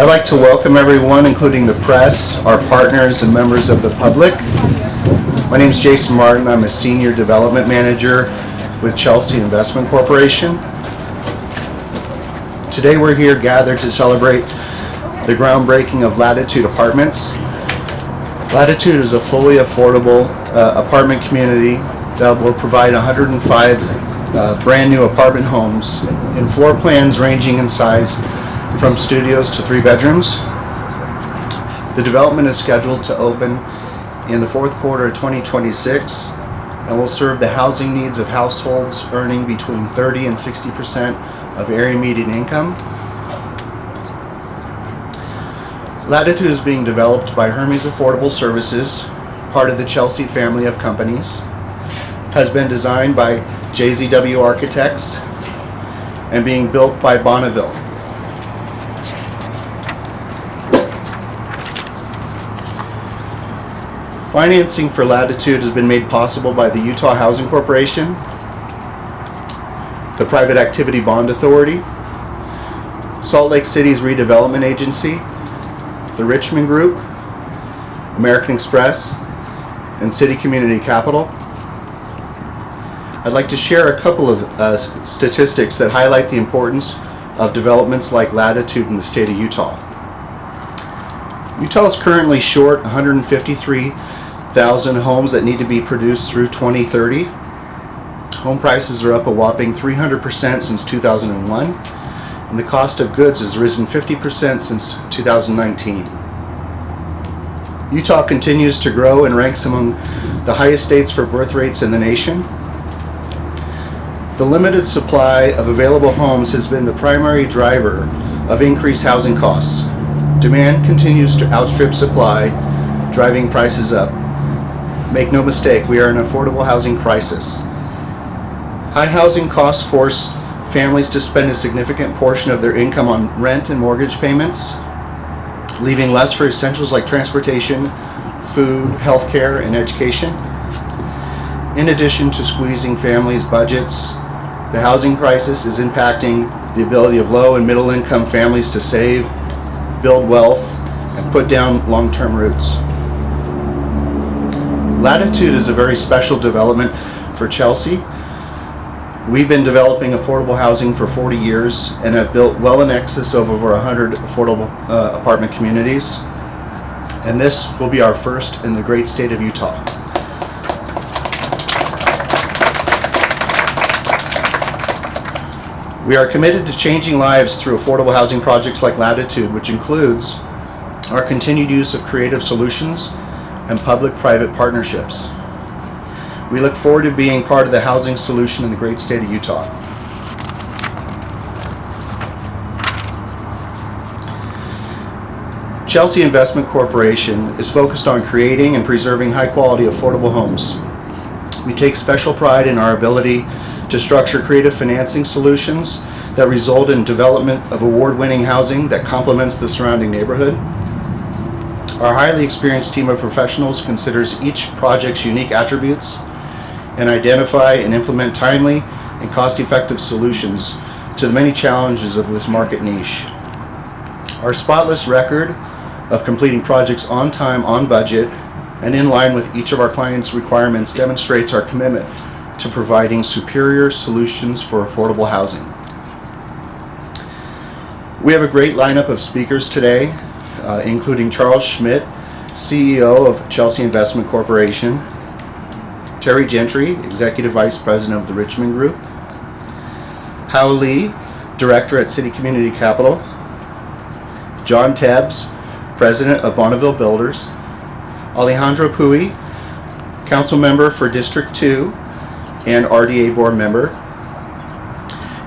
I'd like to welcome everyone, including the press, our partners, and members of the public. My name is Jason Martin. I'm a Senior Development Manager with Chelsea Investment Corporation. Today we're here gathered to celebrate the groundbreaking of Latitude Apartments. Latitude is a fully affordable apartment community that will provide 105 brand new apartment homes in floor plans ranging in size from studios to 3 bedrooms. The development is scheduled to open in the fourth quarter of 2026 and will serve the housing needs of households earning between 30 and 60% of area median income. Latitude is being developed by Hermes Affordable Services, part of the Chelsea family of companies, has been designed by JZW Architects, and being built by Bonneville. Financing for Latitude has been made possible by the Utah Housing Corporation, the Private Activity Bond Authority, Salt Lake City's Redevelopment Agency, the Richmond Group, American Express, and City Community Capital. I'd like to share a couple of statistics that highlight the importance of developments like Latitude in the state of Utah. Utah is currently short 153,000 homes that need to be produced through 2030. Home prices are up a whopping 300% since 2001, and the cost of goods has risen 50% since 2019. Utah continues to grow and ranks among the highest states for birth rates in the nation. The limited supply of available homes has been the primary driver of increased housing costs. Demand continues to outstrip supply, driving prices up. Make no mistake, we are in an affordable housing crisis. High housing costs force families to spend a significant portion of their income on rent and mortgage payments, leaving less for essentials like transportation, food, healthcare, and education. In addition to squeezing families' budgets, the housing crisis is impacting the ability of low and middle income families to save, build wealth, and put down long-term roots. Latitude is a very special development for Chelsea. We've been developing affordable housing for 40 years and have built well in excess of over 100 affordable apartment communities. And this will be our first in the great state of Utah. We are committed to changing lives through affordable housing projects like Latitude, which includes our continued use of creative solutions and public-private partnerships. We look forward to being part of the housing solution in the great state of Utah. Chelsea Investment Corporation is focused on creating and preserving high-quality affordable homes. We take special pride in our ability to structure creative financing solutions that result in development of award-winning housing that complements the surrounding neighborhood. Our highly experienced team of professionals considers each project's unique attributes and identify and implement timely and cost-effective solutions to the many challenges of this market niche. Our spotless record of completing projects on time, on budget, and in line with each of our clients' requirements demonstrates our commitment to providing superior solutions for affordable housing. We have a great lineup of speakers today, including Charles Schmidt, CEO of Chelsea Investment Corporation, Terry Gentry, Executive Vice President of the Richmond Group, Hao Lee, Director at City Community Capital, John Tebbs, President of Bonneville Builders, Alejandro Pui, Council Member for District 2 and RDA Board Member,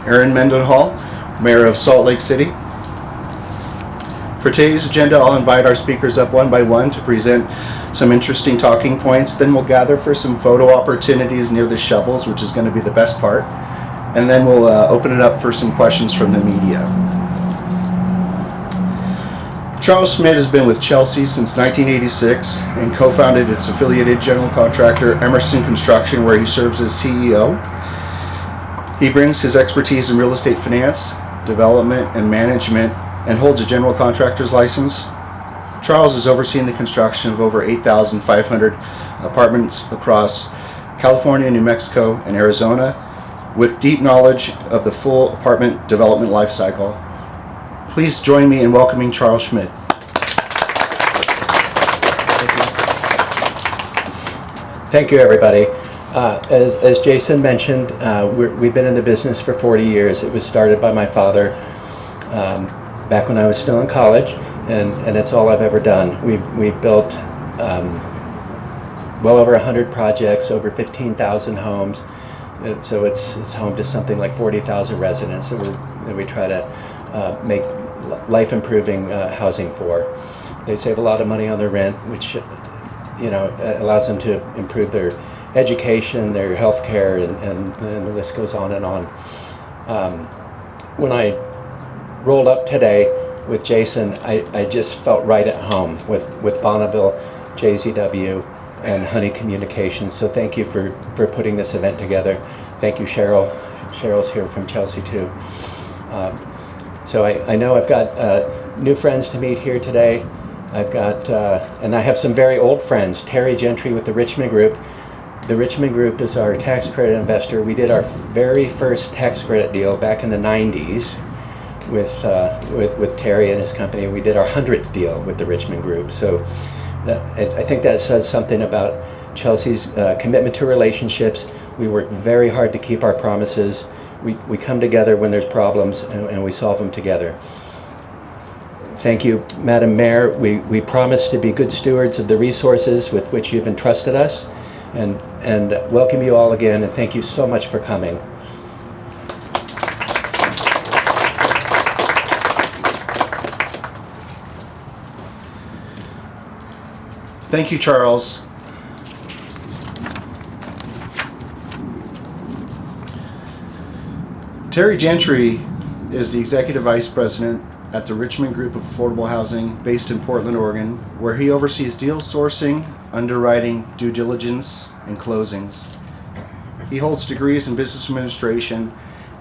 Aaron Mendenhall, Mayor of Salt Lake City. For today's agenda, I'll invite our speakers up one by one to present some interesting talking points. Then we'll gather for some photo opportunities near the shovels, which is going to be the best part. And then we'll open it up for some questions from the media. Charles Schmidt has been with Chelsea since 1986 and co-founded its affiliated general contractor, Emerson Construction, where he serves as CEO. He brings his expertise in real estate finance, development, and management and holds a general contractor's license. Charles has overseen the construction of over 8,500 apartments across California, New Mexico, and Arizona, with deep knowledge of the full apartment development life cycle. Please join me in welcoming Charles Schmidt. Thank you, everybody. As Jason mentioned, we've been in the business for 40 years. It was started by my father back when I was still in college, and it's all I've ever done. We've built well over 100 projects, over 15,000 homes. So it's home to something like 40,000 residents that we try to make life-improving housing for. They save a lot of money on their rent, which allows them to improve their education, their health care, and the list goes on and on. When I rolled up today with Jason, I just felt right at home with Bonneville, JZW, and Honey Communications. So thank you for putting this event together. Thank you, Cheryl. Cheryl's here from Chelsea too. So I know I've got new friends to meet here today. I've got, and I have some very old friends, Terry Gentry with the Richmond Group. The Richmond Group is our tax credit investor. We did our very first tax credit deal back in the 90s with Terry and his company. We did our 100th deal with the Richmond Group. So I think that says something about Chelsea's commitment to relationships. We work very hard to keep our promises. We come together when there's problems and we solve them together. Thank you, Madam Mayor. We promise to be good stewards of the resources with which you've entrusted us, and welcome you all again, and thank you so much for coming. Thank you, Charles. Terry Gentry is the Executive Vice President at the Richmond Group of Affordable Housing based in Portland, Oregon, where he oversees deal sourcing, underwriting, due diligence, and closings. He holds degrees in business administration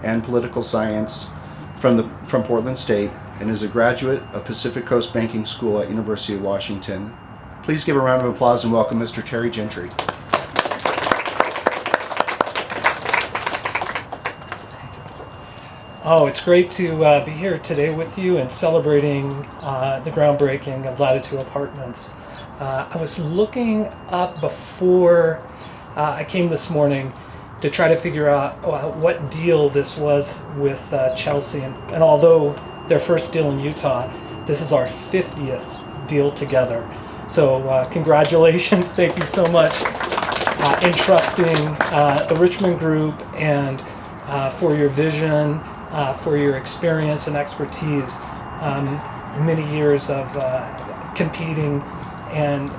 and political science from Portland State and is a graduate of Pacific Coast Banking School at University of Washington. Please give a round of applause and welcome Mr. Terry Gentry. Oh, it's great to be here today with you and celebrating the groundbreaking of Latitude Apartments. I was looking up before I came this morning to try to figure out what deal this was with Chelsea. And although their first deal in Utah, this is our 50th deal together. So congratulations, thank you so much in trusting the Richmond Group and for your vision, for your experience and expertise, many years of competing and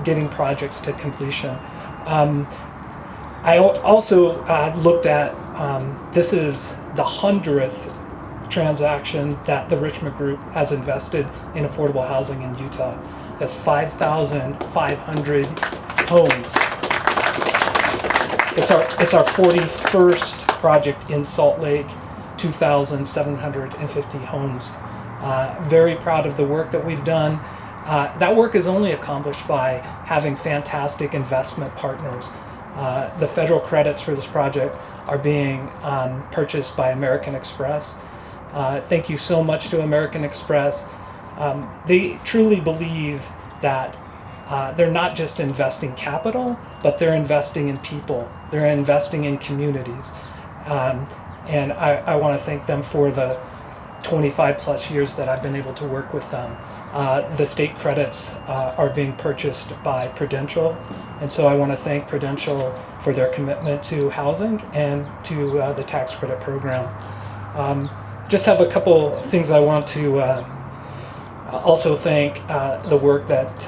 getting projects to completion. I also looked at, this is the 100th transaction that the Richmond Group has invested in affordable housing in Utah. That's 5,500 homes. It's our 41st project in Salt Lake, 2,750 homes. Very proud of the work that we've done. That work is only accomplished by having fantastic investment partners. The federal credits for this project are being purchased by American Express. Thank you so much to American Express. They truly believe that they're not just investing capital, but they're investing in people. They're investing in communities. And I want to thank them for the 25 plus years that I've been able to work with them. The state credits are being purchased by Prudential, and so I want to thank Prudential for their commitment to housing and to the tax credit program. Just have a couple things I want to also thank the work that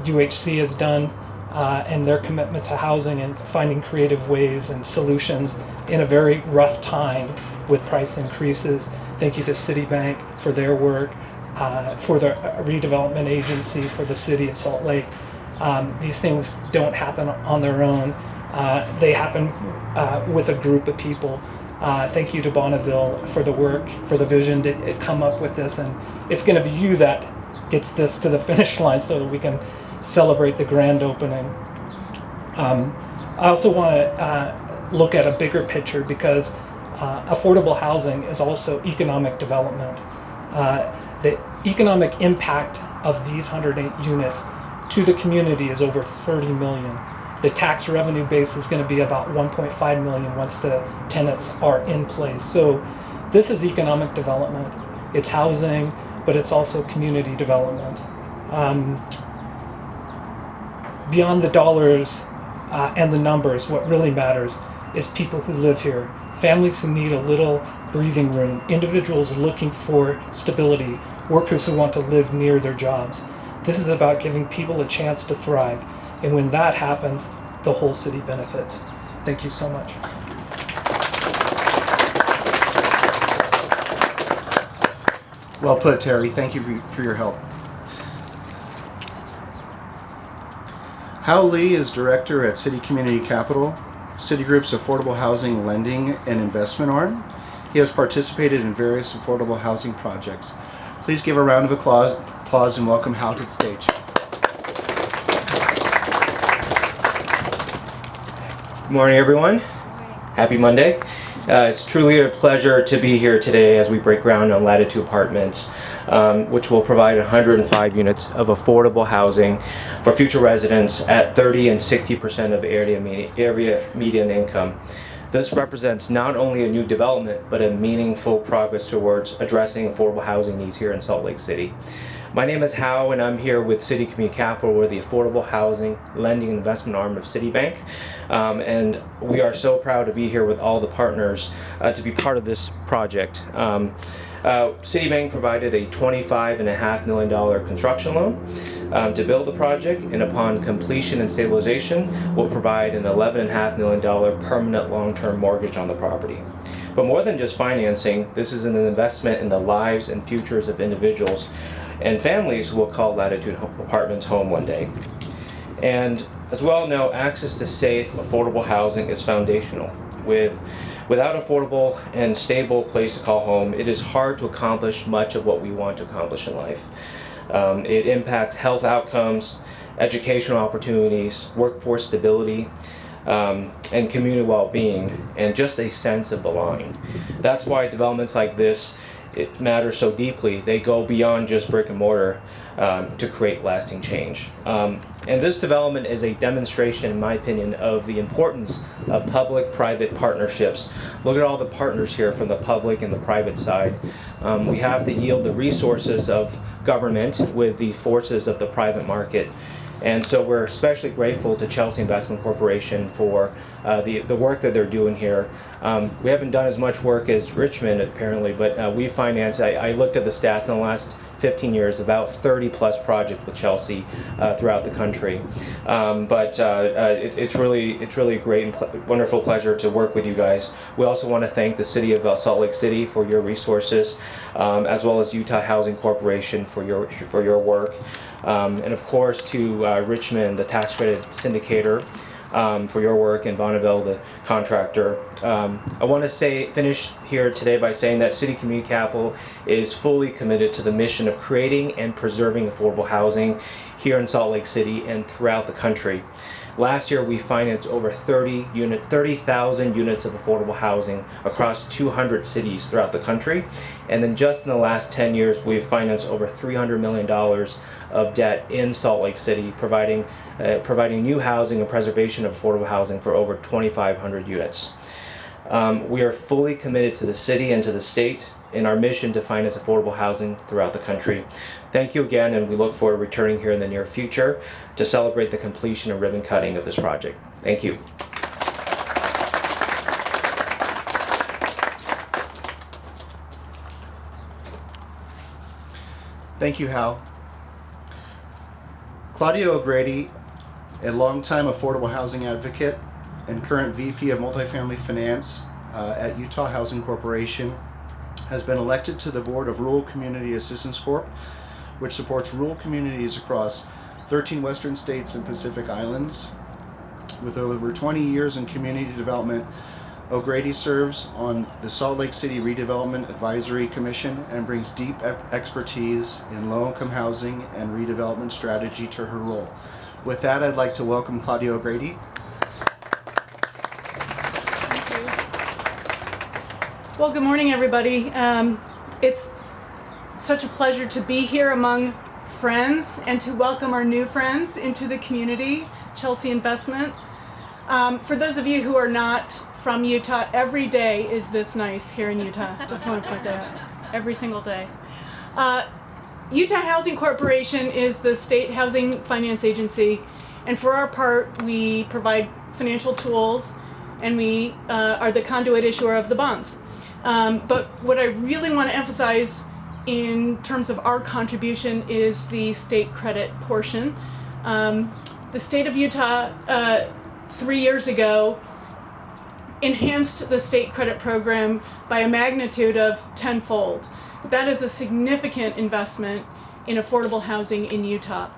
UHC has done and their commitment to housing and finding creative ways and solutions in a very rough time with price increases. Thank you to Citibank for their work, for the redevelopment agency, for the city of Salt Lake. These things don't happen on their own. They happen with a group of people. Thank you to Bonneville for the work, for the vision to come up with this, and it's going to be you that gets this to the finish line so that we can celebrate the grand opening. I also want to look at a bigger picture because affordable housing is also economic development. The economic impact of these 108 units to the community is over 30 million. The tax revenue base is going to be about 1.5 million once the tenants are in place. So this is economic development. It's housing, but it's also community development. Beyond the dollars and the numbers, what really matters is people who live here, families who need a little breathing room, individuals looking for stability, workers who want to live near their jobs. This is about giving people a chance to thrive. And when that happens, the whole city benefits. Thank you so much. Well put, Terry. Thank you for your help. Hal Lee is director at City Community Capital, Citigroup's affordable housing lending and investment arm. He has participated in various affordable housing projects. Please give a round of applause and welcome Hal to the stage. Good morning, everyone. Happy Monday. It's truly a pleasure to be here today as we break ground on Latitude Apartments, which will provide 105 units of affordable housing for future residents at 30 and 60% of area median income. This represents not only a new development, but a meaningful progress towards addressing affordable housing needs here in Salt Lake City. My name is Hal, and I'm here with City Community Capital. We're the affordable housing lending and investment arm of Citibank, and we are so proud to be here with all the partners to be part of this project. Citibank provided a $25.5 million construction loan to build the project, and upon completion and stabilization, will provide an $11.5 million permanent long-term mortgage on the property. But more than just financing, this is an investment in the lives and futures of individuals and families who will call Latitude Apartments home one day. And as we all know, access to safe, affordable housing is foundational. Without affordable and stable place to call home, it is hard to accomplish much of what we want to accomplish in life. It impacts health outcomes, educational opportunities, workforce stability, and community well-being, and just a sense of belonging. That's why developments like this, it matters so deeply. They go beyond just brick and mortar to create lasting change. And this development is a demonstration, in my opinion, of the importance of public-private partnerships. Look at all the partners here from the public and the private side. We have to yield the resources of government with the forces of the private market. And so we're especially grateful to Chelsea Investment Corporation for the work that they're doing here. We haven't done as much work as Richmond, apparently, but we financed, I looked at the stats in the last 15 years, about 30 plus projects with Chelsea throughout the country. It's really a great and wonderful pleasure to work with you guys. We also want to thank the City of Salt Lake City for your resources, as well as Utah Housing Corporation for your work. And of course to Richmond, the tax credit syndicator, for your work, and Bonneville, the contractor. I want to finish here today by saying that City Community Capital is fully committed to the mission of creating and preserving affordable housing here in Salt Lake City and throughout the country. Last year, we financed over 30,000 units of affordable housing across 200 cities throughout the country. And then just in the last 10 years, we've financed over $300 million of debt in Salt Lake City, providing new housing and preservation of affordable housing for over 2,500 units. We are fully committed to the city and to the state in our mission to finance affordable housing throughout the country. Thank you again, and we look forward to returning here in the near future to celebrate the completion and ribbon cutting of this project. Thank you. Thank you, Hal. Claudia O'Grady, a longtime affordable housing advocate and current VP of Multifamily Finance at Utah Housing Corporation, has been elected to the board of Rural Community Assistance Corp., which supports rural communities across 13 western states and Pacific Islands. With over 20 years in community development, O'Grady serves on the Salt Lake City Redevelopment Advisory Commission and brings deep expertise in low-income housing and redevelopment strategy to her role. With that, I'd like to welcome Claudia O'Grady. Thank you. Well, good morning, everybody. It's such a pleasure to be here among friends and to welcome our new friends into the community, Chelsea Investment. For those of you who are not from Utah, every day is this nice here in Utah. Just want to point that out. Every single day. Utah Housing Corporation is the state housing finance agency, and for our part, we provide financial tools, and we are the conduit issuer of the bonds. But what I really want to emphasize in terms of our contribution is the state credit portion. The state of Utah 3 years ago enhanced the state credit program by a magnitude of tenfold. That is a significant investment in affordable housing in Utah.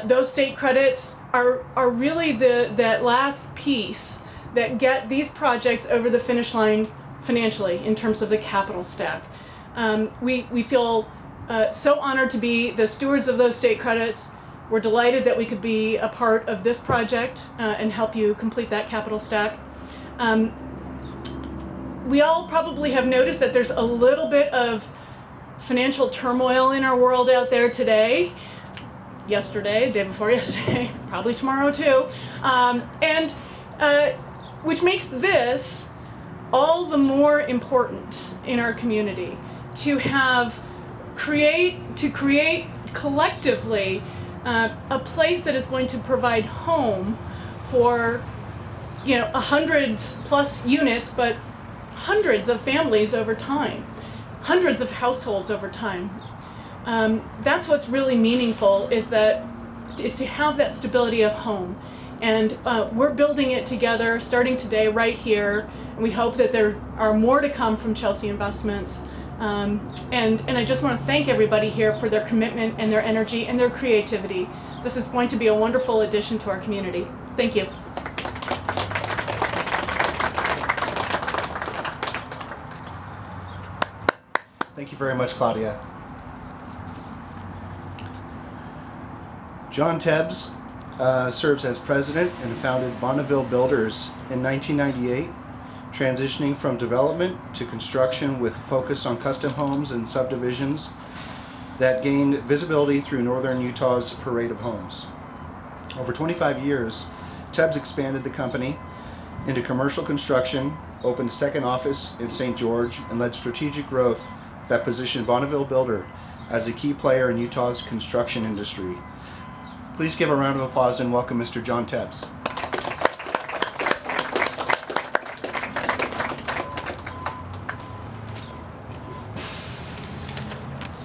Those state credits are really that last piece that get these projects over the finish line financially in terms of the capital stack. We feel so honored to be the stewards of those state credits. We're delighted that we could be a part of this project and help you complete that capital stack. We all probably have noticed that there's a little bit of financial turmoil in our world out there today. Yesterday, day before yesterday, probably tomorrow too. Which makes this all the more important in our community to create collectively a place that is going to provide home for 100+ units, but hundreds of families over time, hundreds of households over time. That's what's really meaningful is to have that stability of home. And we're building it together starting today right here. And we hope that there are more to come from Chelsea Investments. And I just want to thank everybody here for their commitment and their energy and their creativity. This is going to be a wonderful addition to our community. Thank you. Thank you very much, Claudia. John Tebbs serves as president and founded Bonneville Builders in 1998, transitioning from development to construction with focus on custom homes and subdivisions that gained visibility through northern Utah's parade of homes. Over 25 years, Tebbs expanded the company into commercial construction, opened a second office in St. George, and led strategic growth that positioned Bonneville Builder as a key player in Utah's construction industry. Please give a round of applause and welcome Mr. John Tebbs.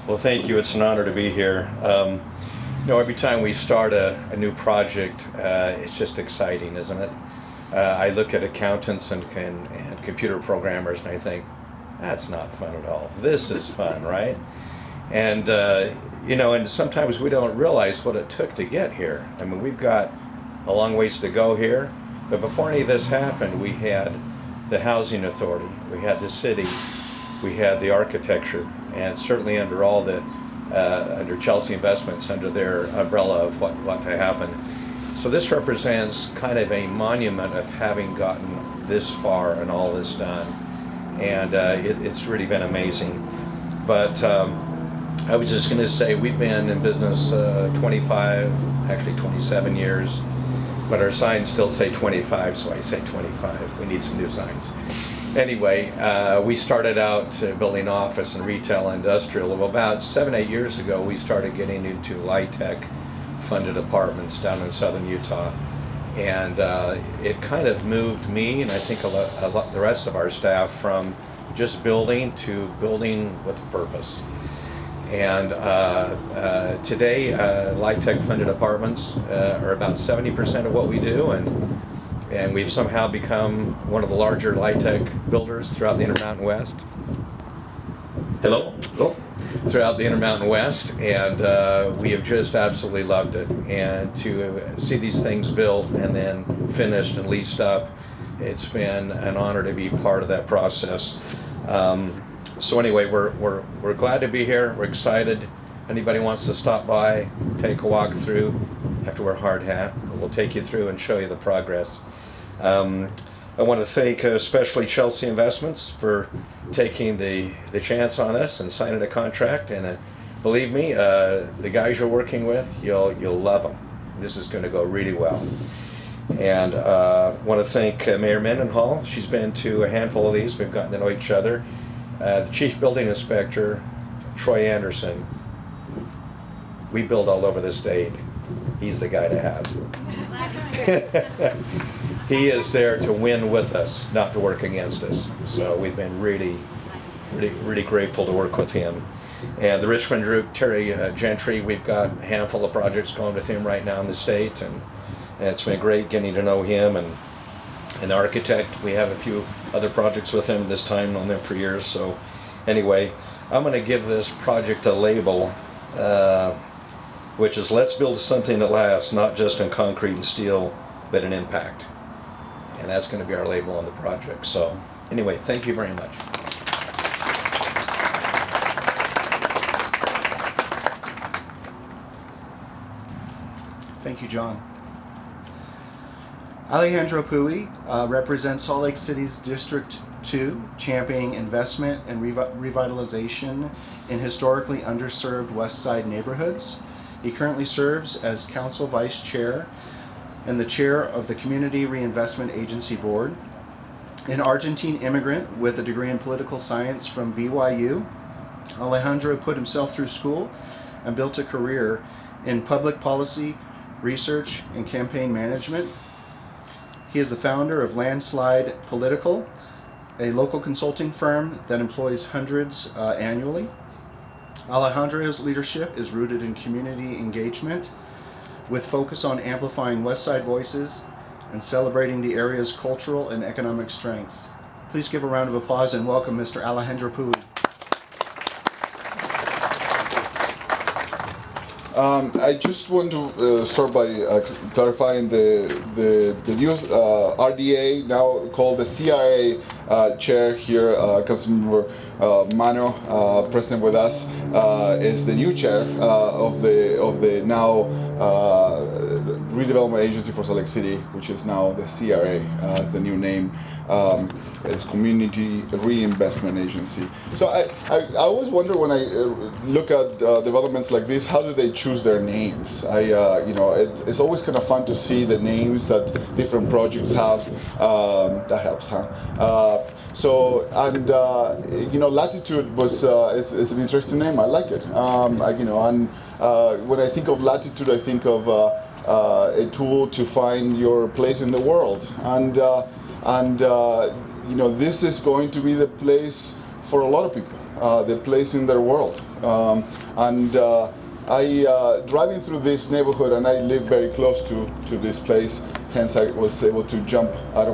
Well, thank you. It's an honor to be here. Every time we start a new project, it's just exciting, isn't it? I look at accountants and computer programmers and I think, that's not fun at all. This is fun, right? And, and sometimes we don't realize what it took to get here. I mean, we've got a long ways to go here, but before any of this happened, we had the housing authority, we had the city, we had the architecture, and certainly under all under Chelsea Investments, under their umbrella of what to happen. So this represents kind of a monument of having gotten this far and all this done. And it's really been amazing. But I was just going to say, we've been in business 27 years, but our signs still say 25, so I say 25. We need some new signs. Anyway, we started out building office and retail industrial. About 7-8 years ago, we started getting into LIHTC funded apartments down in southern Utah. And it kind of moved me, and I think the rest of our staff, from just building to building with a purpose. And today, LIHTC funded apartments are about 70% of what we do, and we've somehow become one of the larger LIHTC builders throughout the Intermountain West. Hello? Oh. Throughout the Intermountain West, and we have just absolutely loved it. And to see these things built and then finished and leased up It's been an honor to be part of that process. So anyway, we're glad to be here. We're excited. Anybody wants to stop by, take a walk through, have to wear a hard hat. We'll take you through and show you the progress. I want to thank especially Chelsea Investments for taking the chance on us and signing a contract. And believe me, the guys you're working with, you'll love them. This is going to go really well. And want to thank Mayor Mendenhall. She's been to a handful of these. We've gotten to know each other. The Chief Building Inspector, Troy Anderson. We build all over the state. He's the guy to have. He is there to win with us, not to work against us. So we've been really grateful to work with him. And the Richmond group, Terry Gentry, we've got a handful of projects going with him right now in the state, and it's been great getting to know him. And the architect, we have a few other projects with him this time, known them for years. So anyway, I'm going to give this project a label, which is let's build something that lasts, not just in concrete and steel, but in impact. And that's going to be our label on the project. So anyway, thank you very much. Thank you, John. Alejandro Puy represents Salt Lake City's District 2, championing investment and revitalization in historically underserved West Side neighborhoods. He currently serves as Council Vice Chair and the Chair of the Community Reinvestment Agency Board. An Argentine immigrant with a degree in political science from BYU, Alejandro put himself through school and built a career in public policy, research, and campaign management. He is the founder of Landslide Political, a local consulting firm that employs hundreds annually. Alejandro's leadership is rooted in community engagement, with focus on amplifying West Side voices and celebrating the area's cultural and economic strengths. Please give a round of applause and welcome Mr. Alejandro Puy. I just want to start by clarifying the new RDA, now called the CRA chair here, Councilmember Mano, present with us, is the new chair of the now Redevelopment Agency for Salt Lake City, which is now the CRA, is the new name. It's Community Reinvestment Agency. So I always wonder when I look at developments like this, how do they choose their names? It's always kind of fun to see the names that different projects have. That helps, huh? Latitude is an interesting name. I like it. When I think of Latitude, I think of a tool to find your place in the world, this is going to be the place for a lot of people, the place in their world. Driving through this neighborhood, and I live very close to this place, hence I was able to jump out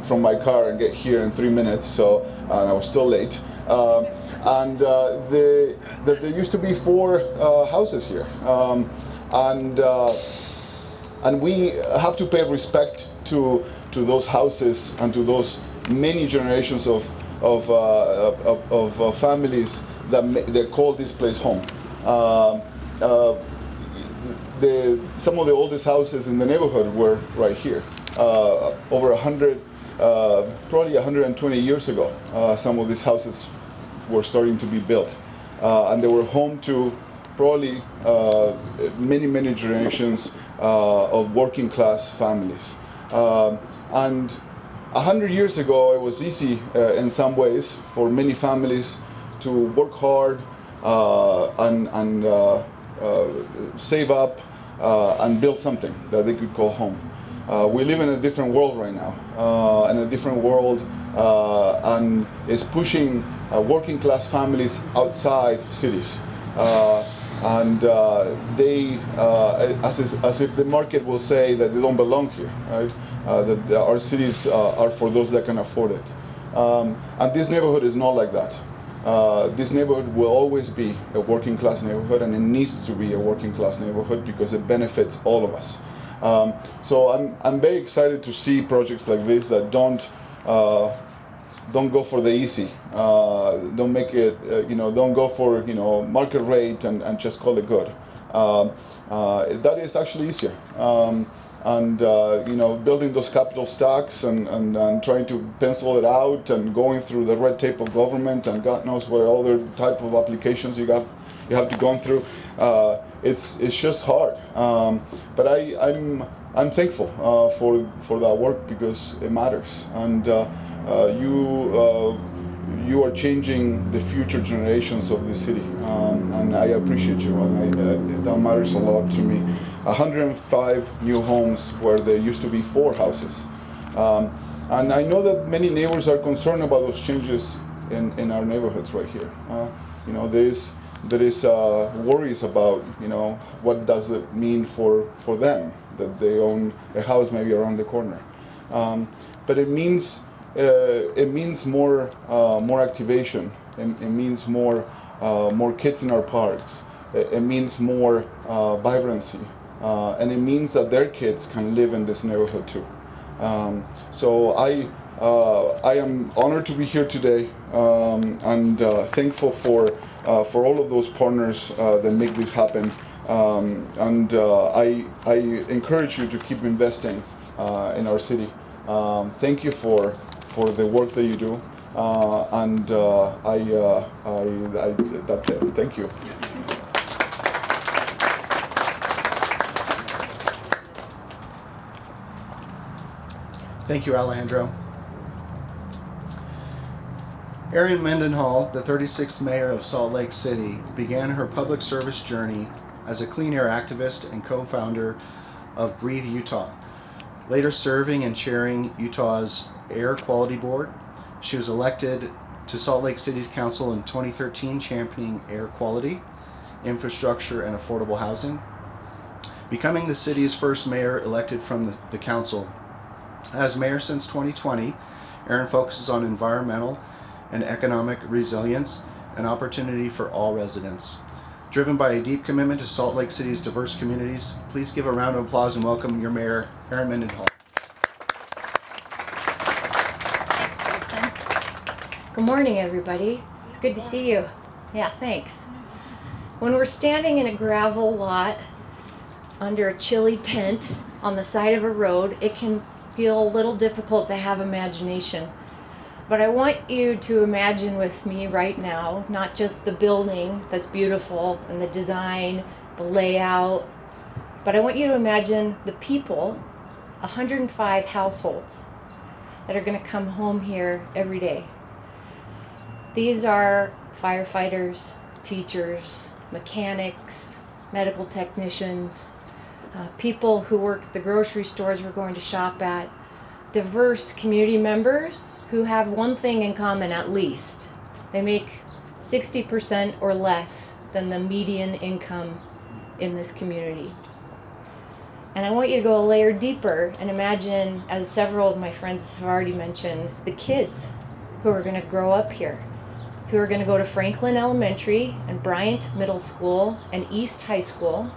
from my car and get here in 3 minutes, and I was still late. There used to be 4 houses here, and we have to pay respect to those houses and to those many generations of families that call this place home. Some of the oldest houses in the neighborhood were right here, over 100, probably 120 years ago. Some of these houses were starting to be built, and they were home to probably many generations of working class families. And 100 years ago, it was easy in some ways for many families to work hard and save up and build something that they could call home. We live in a different world right now, and a different world and is pushing working class families outside cities. They, as if the market will say that they don't belong here, right? That our cities are for those that can afford it. And this neighborhood is not like that. This neighborhood will always be a working class neighborhood, and it needs to be a working class neighborhood because it benefits all of us. So I'm very excited to see projects like this that don't go for the easy, don't make it, don't go for market rate and just call it good. That is actually easier. Building those capital stocks and trying to pencil it out and going through the red tape of government and God knows what other type of applications you have to go through. It's just hard. But I'm thankful for that work because it matters, and you are changing the future generations of the city, and I appreciate you, and that matters a lot to me. 105 new homes where there used to be 4 houses, and I know that many neighbors are concerned about those changes in our neighborhoods right here. There is worries about what does it mean for them that they own a house maybe around the corner, but it means more activation. It means more kids in our parks. It means more vibrancy, and it means that their kids can live in this neighborhood too. So I am honored to be here today, and thankful for all of those partners that make this happen. I encourage you to keep investing in our city. Thank you for the work that you do, and that's it. Thank you. Thank you, Alejandro. Erin Mendenhall, the 36th mayor of Salt Lake City, began her public service journey as a clean air activist and co-founder of Breathe Utah, later serving and chairing Utah's Air Quality Board. She was elected to Salt Lake City's council in 2013, championing air quality, infrastructure, and affordable housing, becoming the city's first mayor elected from the council. As mayor since 2020, Erin focuses on environmental and economic resilience and opportunity for all residents. Driven by a deep commitment to Salt Lake City's diverse communities, please give a round of applause and welcome your mayor, Erin Mendenhall. Thanks, Jason. Good morning, everybody. It's good to see you. Yeah, thanks. When we're standing in a gravel lot under a chilly tent on the side of a road, it can feel a little difficult to have imagination. But I want you to imagine with me right now, not just the building that's beautiful and the design, the layout, but I want you to imagine the people, 105 households that are going to come home here every day. These are firefighters, teachers, mechanics, medical technicians, people who work at the grocery stores we're going to shop at, diverse community members who have one thing in common at least. They make 60% or less than the median income in this community. And I want you to go a layer deeper and imagine, as several of my friends have already mentioned, the kids who are going to grow up here, who are going to go to Franklin Elementary and Bryant Middle School and East High School,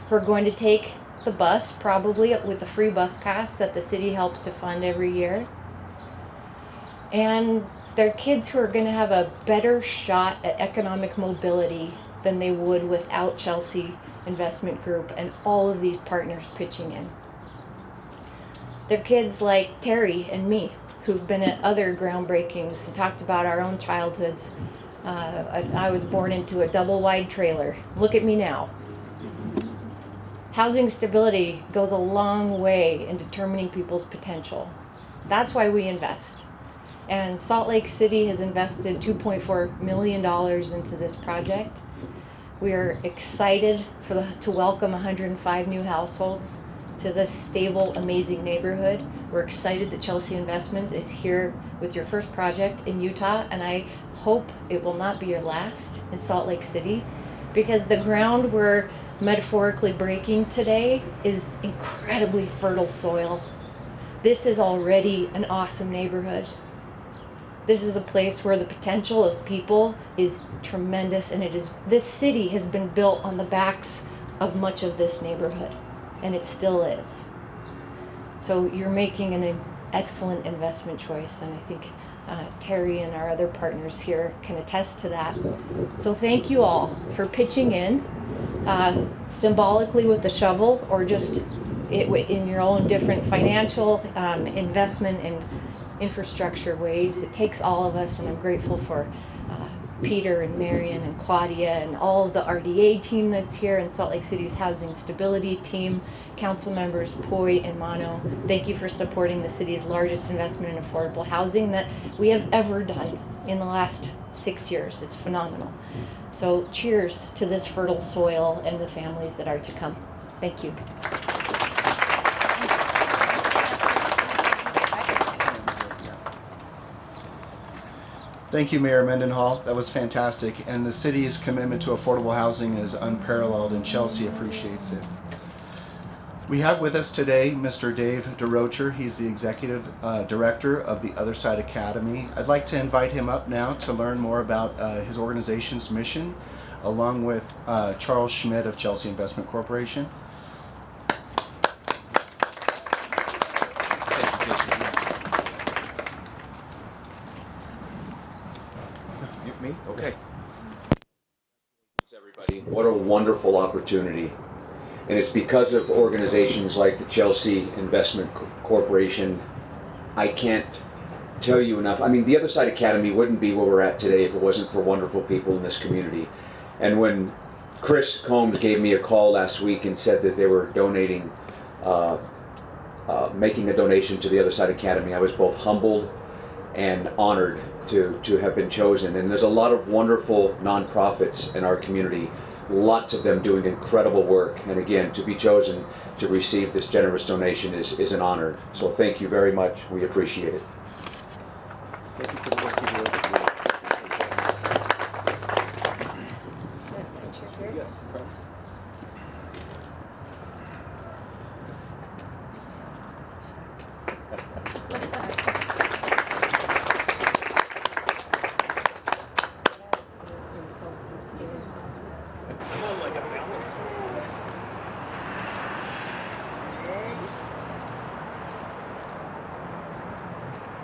who are going to take the bus, probably with the free bus pass that the city helps to fund every year. And they're kids who are going to have a better shot at economic mobility than they would without Chelsea Investment Group and all of these partners pitching in. They're kids like Terry and me, who've been at other groundbreakings and talked about our own childhoods. I was born into a double-wide trailer. Look at me now. Housing stability goes a long way in determining people's potential. That's why we invest. And Salt Lake City has invested $2.4 million into this project. We are excited to welcome 105 new households to this stable, amazing neighborhood. We're excited that Chelsea Investment is here with your first project in Utah, and I hope it will not be your last in Salt Lake City, because the ground we're metaphorically breaking today is incredibly fertile soil. This is already an awesome neighborhood. This is a place where the potential of people is tremendous, and this city has been built on the backs of much of this neighborhood. and it still is. So you're making an excellent investment choice, and I think Terry and our other partners here can attest to that. So thank you all for pitching in, symbolically with the shovel, or just in your own different financial, investment and infrastructure ways. It takes all of us, and I'm grateful for Peter and Marion and Claudia and all of the RDA team that's here, and Salt Lake City's Housing Stability team, council members Poi and Mano. Thank you for supporting the city's largest investment in affordable housing that we have ever done in the last 6 years. It's phenomenal. So cheers to this fertile soil and the families that are to come. Thank you. Thank you, Mayor Mendenhall. That was fantastic. And the city's commitment to affordable housing is unparalleled, and Chelsea appreciates it. We have with us today Mr. Dave DeRocher. He's the Executive Director of the Other Side Academy. I'd like to invite him up now to learn more about his organization's mission, along with Charles Schmidt of Chelsea Investment Corporation. Me? Okay. Thanks, everybody. What a wonderful opportunity. And it's because of organizations like the Chelsea Investment Corporation. I can't tell you enough. I mean, the Other Side Academy wouldn't be where we're at today if it wasn't for wonderful people in this community. And when Chris Combs gave me a call last week and said that they were donating, making a donation to the Other Side Academy, I was both humbled and honored to have been chosen. And there's a lot of wonderful nonprofits in our community, lots of them doing incredible work. And again, to be chosen to receive this generous donation is an honor. So thank you very much. We appreciate it. Thank you for the work you do. Yes.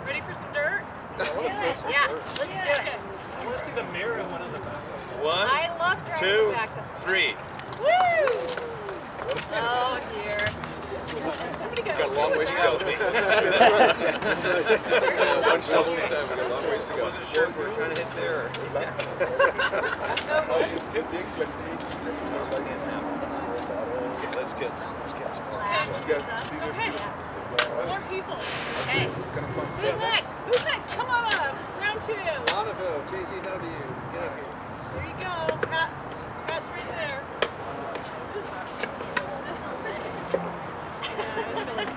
Ready for some dirt? Yeah, let's do it. I want to see the mirror in one of the back. One, I love driving two, back. 3. Woo! Oh dear. Somebody go. Got a long ways to go. That's right. One shovel at a time. We got a long ways to go. Wasn't sure if we were trying to hit there. Let's get some. Okay. More people. Hey, who's next? Who's next? Come on up. Round 2. Monaco, JCW, get up here. There you go. Pat's right there. Yeah, it's really,